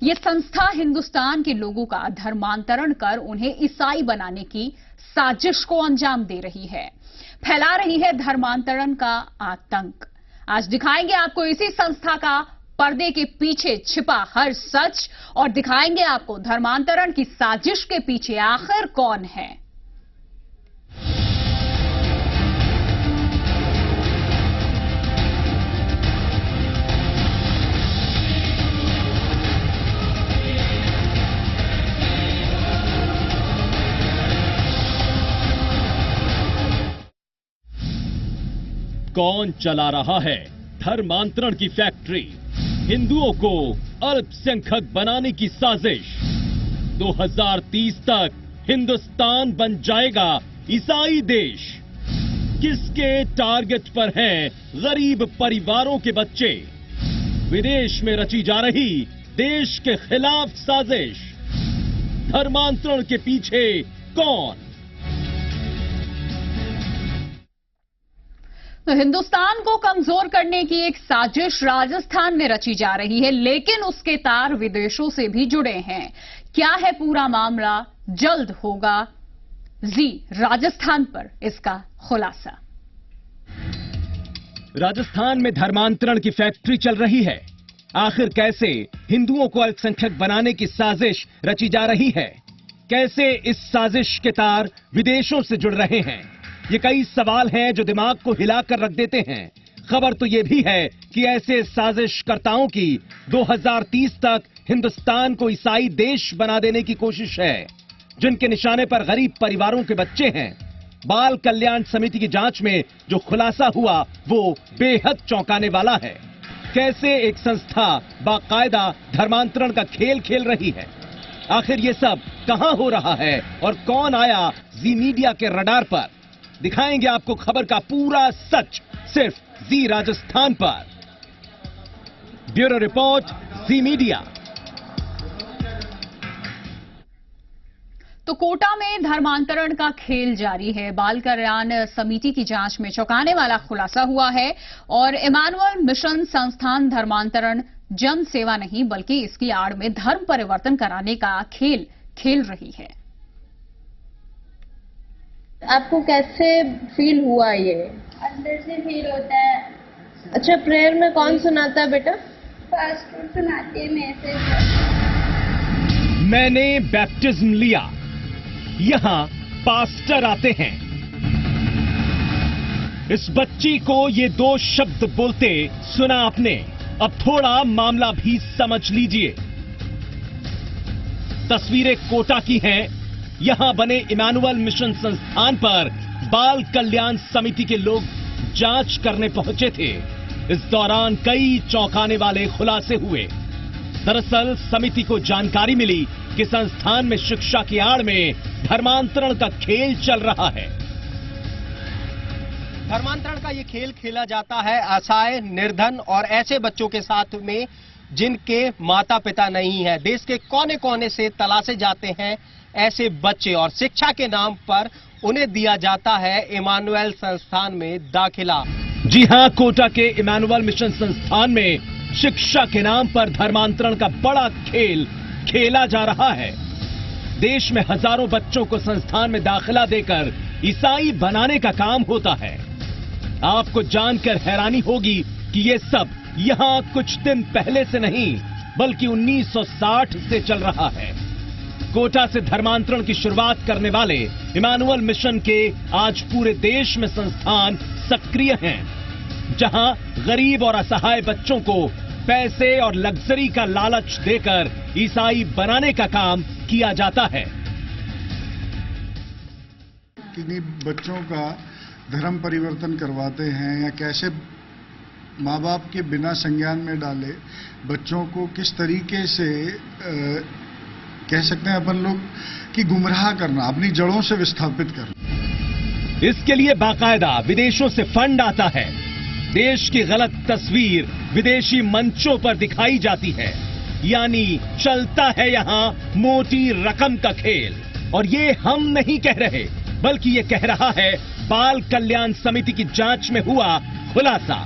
ये संस्था हिंदुस्तान के लोगों का धर्मांतरण कर उन्हें ईसाई बनाने की साजिश को अंजाम दे रही है, फैला रही है धर्मांतरण का आतंक। आज दिखाएंगे आपको इसी संस्था का पर्दे के पीछे छिपा हर सच और दिखाएंगे आपको धर्मांतरण की साजिश के पीछे आखिर कौन है। कौन चला रहा है धर्मांतरण की फैक्ट्री? हिंदुओं को अल्पसंख्यक बनाने की साजिश। 2030 तक हिंदुस्तान बन जाएगा ईसाई देश। किसके टारगेट पर हैं गरीब परिवारों के बच्चे? विदेश में रची जा रही देश के खिलाफ साजिश। धर्मांतरण के पीछे कौन? तो हिंदुस्तान को कमजोर करने की एक साजिश राजस्थान में रची जा रही है, लेकिन उसके तार विदेशों से भी जुड़े हैं। क्या है पूरा मामला? जल्द होगा जी राजस्थान पर इसका खुलासा। राजस्थान में धर्मांतरण की फैक्ट्री चल रही है। आखिर कैसे हिंदुओं को अल्पसंख्यक बनाने की साजिश रची जा रही है? कैसे इस साजिश के तार विदेशों से जुड़ रहे हैं? ये कई सवाल हैं जो दिमाग को हिलाकर रख देते हैं। खबर तो ये भी है कि ऐसे साजिशकर्ताओं की 2030 तक हिंदुस्तान को ईसाई देश बना देने की कोशिश है। जिनके निशाने पर गरीब परिवारों के बच्चे हैं। बाल कल्याण समिति की जांच में जो खुलासा हुआ वो बेहद चौंकाने वाला है। कैसे एक संस्था बाकायदा धर्मांतरण का खेल खेल रही है? आखिर ये सब कहां हो रहा है और कौन आया जी मीडिया के रडार पर? दिखाएंगे आपको खबर का पूरा सच सिर्फ जी राजस्थान पर। ब्यूरो रिपोर्ट, जी मीडिया। तो कोटा में धर्मांतरण का खेल जारी है। बाल कल्याण समिति की जांच में चौंकाने वाला खुलासा हुआ है और इमानुअल मिशन संस्थान धर्मांतरण जन सेवा नहीं बल्कि इसकी आड़ में धर्म परिवर्तन कराने का खेल खेल रही है। आपको कैसे फील हुआ? ये अंदर से फील होता है। अच्छा, प्रेयर में कौन सुनाता है बेटा? पास्टर सुनाती है मैसेज। मैंने बैप्टिज्म लिया। यहां पास्टर आते हैं। इस बच्ची को ये 2 शब्द बोलते सुना आपने। अब थोड़ा मामला भी समझ लीजिए। तस्वीरें कोटा की हैं। यहां बने इमानुअल मिशन संस्थान पर बाल कल्याण समिति के लोग जांच करने पहुंचे थे। इस दौरान कई चौंकाने वाले खुलासे हुए। दरअसल समिति को जानकारी मिली कि संस्थान में शिक्षा की आड़ में धर्मांतरण का खेल चल रहा है। धर्मांतरण का ये खेल खेला जाता है असहाय, निर्धन और ऐसे बच्चों के साथ में जिनके माता पिता नहीं है। देश के कोने कोने से तलाशे जाते हैं ऐसे बच्चे और शिक्षा के नाम पर उन्हें दिया जाता है इमानुअल संस्थान में दाखिला। जी हां, कोटा के इमानुअल मिशन संस्थान में शिक्षा के नाम पर धर्मांतरण का बड़ा खेल खेला जा रहा है। देश में हजारों बच्चों को संस्थान में दाखिला देकर ईसाई बनाने का काम होता है। आपको जानकर हैरानी होगी कि ये सब यहां कुछ दिन पहले से नहीं बल्कि 1960 से चल रहा है। कोटा से धर्मांतरण की शुरुआत करने वाले इमानुअल मिशन के आज पूरे देश में संस्थान सक्रिय हैं, जहां गरीब और असहाय बच्चों को पैसे और लग्जरी का लालच देकर ईसाई बनाने का काम किया जाता है। किन्हीं बच्चों का धर्म परिवर्तन करवाते हैं या कैसे माँ बाप के बिना संज्ञान में डाले बच्चों को किस तरीके से कह सकते हैं अपन लोग कि गुमराह करना, अपनी जड़ों से विस्थापित करना। इसके लिए बाकायदा विदेशों से फंड आता है। देश की गलत तस्वीर विदेशी मंचों पर दिखाई जाती है। यानी चलता है यहां मोटी रकम का खेल। और ये हम नहीं कह रहे बल्कि ये कह रहा है बाल कल्याण समिति की जांच में हुआ खुलासा।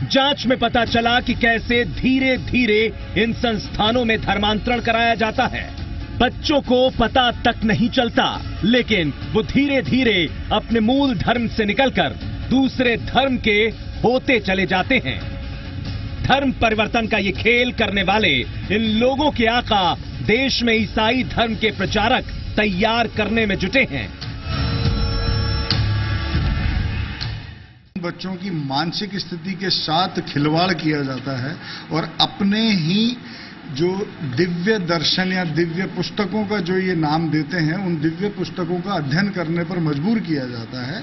जांच में पता चला कि कैसे धीरे धीरे इन संस्थानों में धर्मांतरण कराया जाता है। बच्चों को पता तक नहीं चलता, लेकिन वो धीरे धीरे अपने मूल धर्म से निकलकर दूसरे धर्म के होते चले जाते हैं। धर्म परिवर्तन का ये खेल करने वाले इन लोगों के आका देश में ईसाई धर्म के प्रचारक तैयार करने में जुटे हैं। बच्चों की मानसिक स्थिति के साथ खिलवाड़ किया जाता है और अपने ही जो दिव्य दर्शन या दिव्य पुस्तकों का जो ये नाम देते हैं, उन दिव्य पुस्तकों का अध्ययन करने पर मजबूर किया जाता है।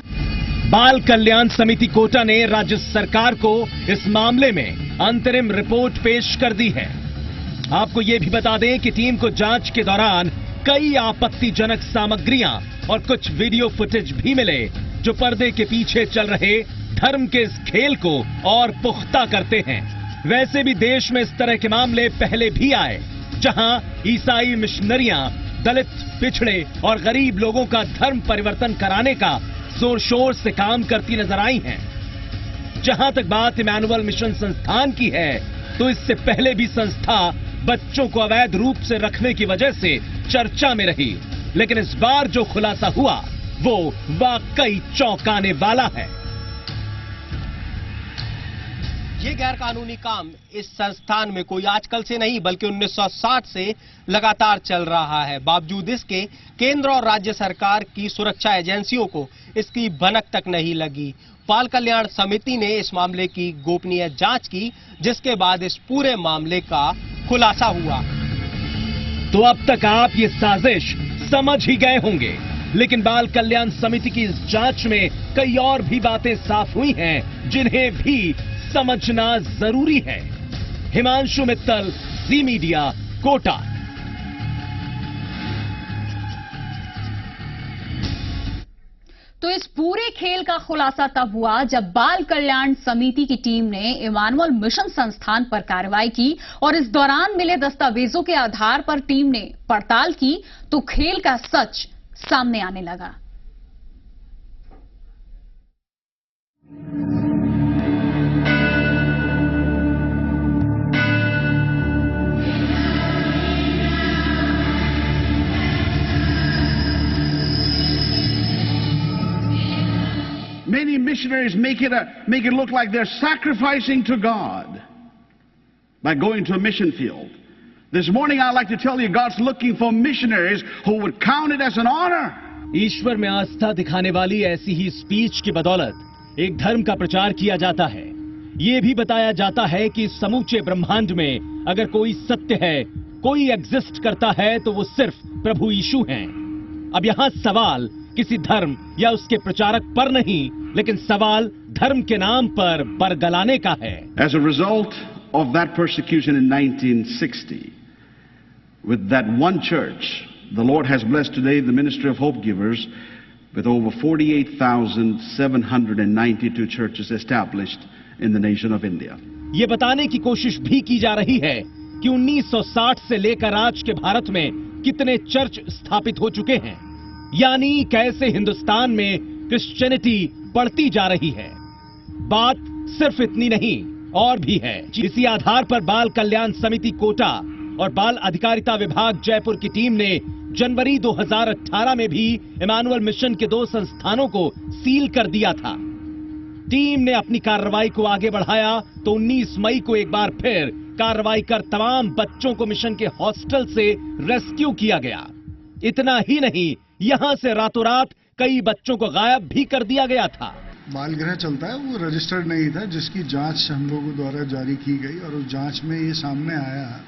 बाल कल्याण समिति कोटा ने राज्य सरकार को इस मामले में अंतरिम रिपोर्ट पेश कर दी है। आपको ये भी बता दें कि टीम को जांच के दौरान कई आपत्तिजनक सामग्रियां और कुछ वीडियो फुटेज भी मिले, जो पर्दे के पीछे चल रहे धर्म के इस खेल को और पुख्ता करते हैं। वैसे भी देश में इस तरह के मामले पहले भी आए, जहां ईसाई मिशनरियां दलित, पिछड़े और गरीब लोगों का धर्म परिवर्तन कराने का जोर शोर से काम करती नजर आई हैं। जहां तक बात इमैनुअल मिशन संस्थान की है, तो इससे पहले भी संस्था बच्चों को अवैध रूप से रखने की वजह से चर्चा में रही, लेकिन इस बार जो खुलासा हुआ वो वाकई चौंकाने वाला है। ये गैरकानूनी काम इस संस्थान में कोई आजकल से नहीं बल्कि 1960 से लगातार चल रहा है। बावजूद इसके केंद्र और राज्य सरकार की सुरक्षा एजेंसियों को इसकी भनक तक नहीं लगी। बाल कल्याण समिति ने इस मामले की गोपनीय जांच की, जिसके बाद इस पूरे मामले का खुलासा हुआ। तो अब तक आप ये साजिश समझ ही गए होंगे, लेकिन बाल कल्याण समिति की इस जांच में कई और भी बातें साफ हुई हैं, जिन्हें भी समझना जरूरी है। हिमांशु मित्तल, जी मीडिया, कोटा। तो इस पूरे खेल का खुलासा तब हुआ जब बाल कल्याण समिति की टीम ने इमैनुअल मिशन संस्थान पर कार्रवाई की और इस दौरान मिले दस्तावेजों के आधार पर टीम ने पड़ताल की, तो खेल का सच सामने आने लगा। Many missionaries make it look like they're sacrificing to God by going to a mission field. This morning I'd like to tell you God's looking for missionaries who would count it as an honor. ईश्वर में आस्था दिखाने वाली ऐसी ही speech की बदौलत एक धर्म का प्रचार किया जाता है। ये भी बताया जाता है कि समूचे ब्रह्मांड में अगर कोई सत्य है, कोई एग्जिस्ट करता है, तो वो सिर्फ प्रभु यीशु हैं। अब यहाँ सवाल किसी धर्म या उसके प्रचारक पर नहीं, लेकिन सवाल धर्म के नाम पर बरगलाने का है। As a result of that persecution in 1960, with that one church, the Lord has blessed today the Ministry of Hope Givers with over 48,792 churches established in the nation of India. ये बताने की कोशिश भी की जा रही है कि 1960 से लेकर आज के भारत में कितने चर्च स्थापित हो चुके हैं, यानी कैसे हिंदुस्तान में क्रिश्चियनिटी बढ़ती जा रही है। बात सिर्फ इतनी नहीं, और भी है। इसी आधार पर बाल कल्याण समिति कोटा और बाल अधिकारिता विभाग जयपुर की टीम ने जनवरी 2018 में भी इमैनुअल मिशन के 2 संस्थानों को सील कर दिया था। टीम ने अपनी कार्रवाई को आगे बढ़ाया तो 19 मई को एक बार फिर कार्रवाई कर तमाम बच्चों को मिशन के हॉस्टल से रेस्क्यू किया गया। इतना ही नहीं, यहां से रातों रात कई बच्चों को गायब भी कर दिया गया था। बाल गृह चलता है, वो रजिस्टर्ड नहीं था, जिसकी जांच हम लोगों द्वारा जारी की गई और उस जांच में ये सामने आया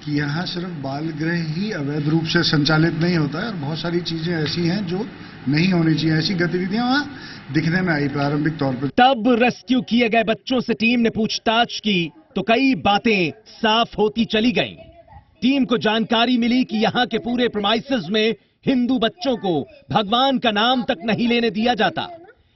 कि यहाँ सिर्फ बाल गृह ही अवैध रूप से संचालित नहीं होता है और बहुत सारी चीजें ऐसी हैं जो नहीं होनी चाहिए। ऐसी गतिविधियां वहाँ दिखने में आई प्रारंभिक तौर पर। तब रेस्क्यू किए गए बच्चों से टीम ने पूछताछ की तो कई बातें साफ होती चली गईं। टीम को जानकारी मिली कि यहाँ के पूरे प्रीमाइसेस में हिंदू बच्चों को भगवान का नाम तक नहीं लेने दिया जाता।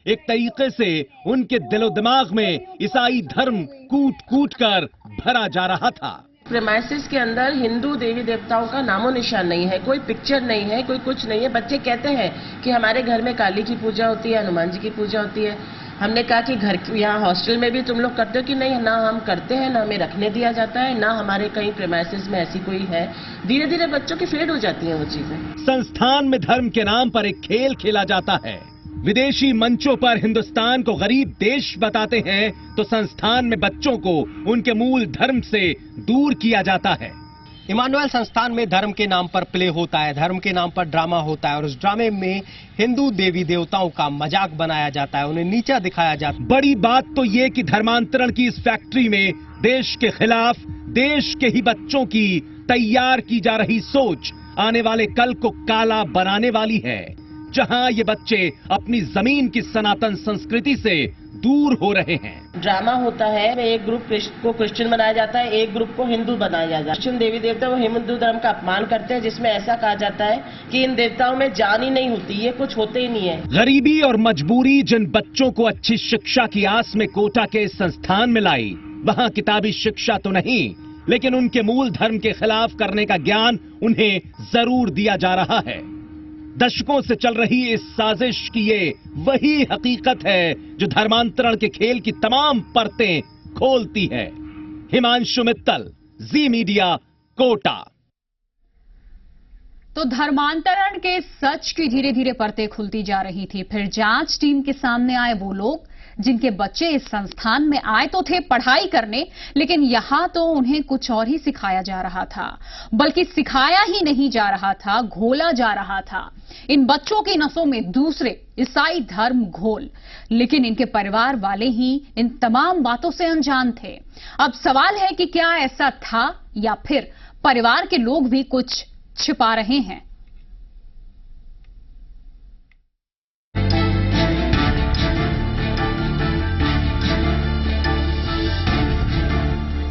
एक तरीके से उनके दिलो दिमाग में ईसाई धर्म कूट कूट कर भरा जा रहा था। प्रेमाइसिस के अंदर हिंदू देवी देवताओं का नामो निशान नहीं है, कोई पिक्चर नहीं है, कोई कुछ नहीं है। बच्चे कहते हैं कि हमारे घर में काली की पूजा होती है, हनुमान जी की पूजा होती है, हमने कहा कि घर यहाँ हॉस्टल में भी तुम लोग करते हो कि नहीं, ना हम करते हैं, ना हमें रखने दिया जाता है, ना हमारे कहीं प्रेमाइसिस में ऐसी कोई है। धीरे धीरे बच्चों की फेड हो जाती हैं वो चीजें। संस्थान में धर्म के नाम पर एक खेल खेला जाता है। विदेशी मंचों पर हिंदुस्तान को गरीब देश बताते हैं तो संस्थान में बच्चों को उनके मूल धर्म से दूर किया जाता है। इमानुएल संस्थान में धर्म के नाम पर प्ले होता है, धर्म के नाम पर ड्रामा होता है और उस ड्रामे में हिंदू देवी देवताओं का मजाक बनाया जाता है, उन्हें नीचा दिखाया जाता है। बड़ी बात तो ये कि धर्मांतरण की इस फैक्ट्री में देश के खिलाफ देश के ही बच्चों की तैयार की जा रही सोच आने वाले कल को काला बनाने वाली है, जहां ये बच्चे अपनी जमीन की सनातन संस्कृति से दूर हो रहे हैं। ड्रामा होता है, एक ग्रुप को क्रिश्चियन बनाया जाता है, एक ग्रुप को हिंदू बनाया जाता है। क्रिश्चियन देवी देवता वो हिंदू धर्म का अपमान करते हैं, जिसमें ऐसा कहा जाता है कि इन देवताओं में जान ही नहीं होती, ये कुछ होते ही नहीं है। गरीबी और मजबूरी जिन बच्चों को अच्छी शिक्षा की आस में कोटा के संस्थान में लाई, वहां किताबी शिक्षा तो नहीं, लेकिन उनके मूल धर्म के खिलाफ करने का ज्ञान उन्हें जरूर दिया जा रहा है। दशकों से चल रही इस साजिश की ये वही हकीकत है जो धर्मांतरण के खेल की तमाम परतें खोलती है। हिमांशु मित्तल, जी मीडिया, कोटा। तो धर्मांतरण के सच की धीरे धीरे परतें खुलती जा रही थी। फिर जांच टीम के सामने आए वो लोग जिनके बच्चे इस संस्थान में आए तो थे पढ़ाई करने, लेकिन यहां तो उन्हें कुछ और ही सिखाया जा रहा था। बल्कि सिखाया ही नहीं जा रहा था, घोला जा रहा था। इन बच्चों की नसों में दूसरे ईसाई धर्म घोल, लेकिन इनके परिवार वाले ही इन तमाम बातों से अनजान थे। अब सवाल है कि क्या ऐसा था या फिर परिवार के लोग भी कुछ छिपा रहे हैं।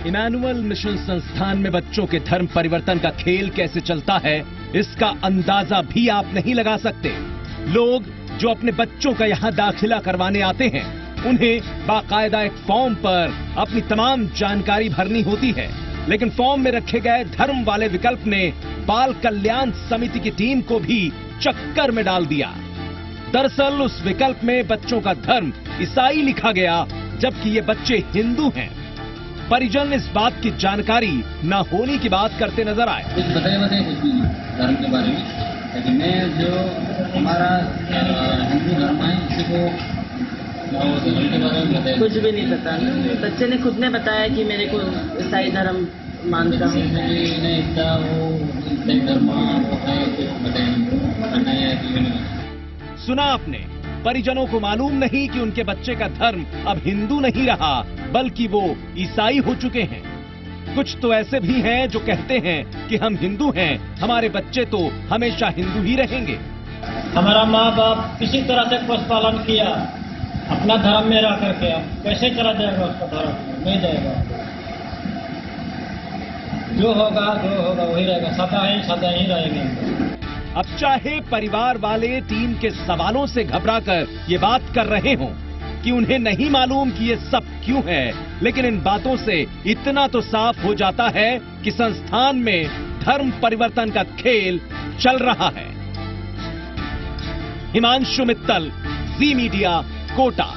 इमैनुअल मिशन संस्थान में बच्चों के धर्म परिवर्तन का खेल कैसे चलता है, इसका अंदाजा भी आप नहीं लगा सकते। लोग जो अपने बच्चों का यहां दाखिला करवाने आते हैं, उन्हें बाकायदा एक फॉर्म पर अपनी तमाम जानकारी भरनी होती है, लेकिन फॉर्म में रखे गए धर्म वाले विकल्प ने बाल कल्याण समिति की टीम को भी चक्कर में डाल दिया। दरअसल उस विकल्प में बच्चों का धर्म ईसाई लिखा गया, जबकि ये बच्चे हिंदू हैं। परिजन इस बात की जानकारी न होने की बात करते नजर आए। कुछ बताए धर्म के बारे में, लेकिन मैं जो हमारा हिंदू धर्म है इसी को धर्म के बारे में बताया। कुछ भी नहीं पता, बच्चे ने खुद ने बताया कि मेरे को ईसाई धर्म मानता हूँ। सुना आपने, परिजनों को मालूम नहीं कि उनके बच्चे का धर्म अब हिंदू नहीं रहा, बल्कि वो ईसाई हो चुके हैं। कुछ तो ऐसे भी हैं जो कहते हैं कि हम हिंदू हैं, हमारे बच्चे तो हमेशा हिंदू ही रहेंगे। हमारा माँ बाप किसी तरह से पशुपालन किया, अपना धर्म में रह करके, अब कैसे चला जाएगा उसका धर्म? नहीं जाएगा, जो होगा वही रहेगा, सदा ही रहेंगे। अब चाहे परिवार वाले टीम के सवालों से घबराकर ये बात कर रहे हों कि उन्हें नहीं मालूम कि ये सब क्यों है, लेकिन इन बातों से इतना तो साफ हो जाता है कि संस्थान में धर्म परिवर्तन का खेल चल रहा है। हिमांशु मित्तल, जी मीडिया, कोटा।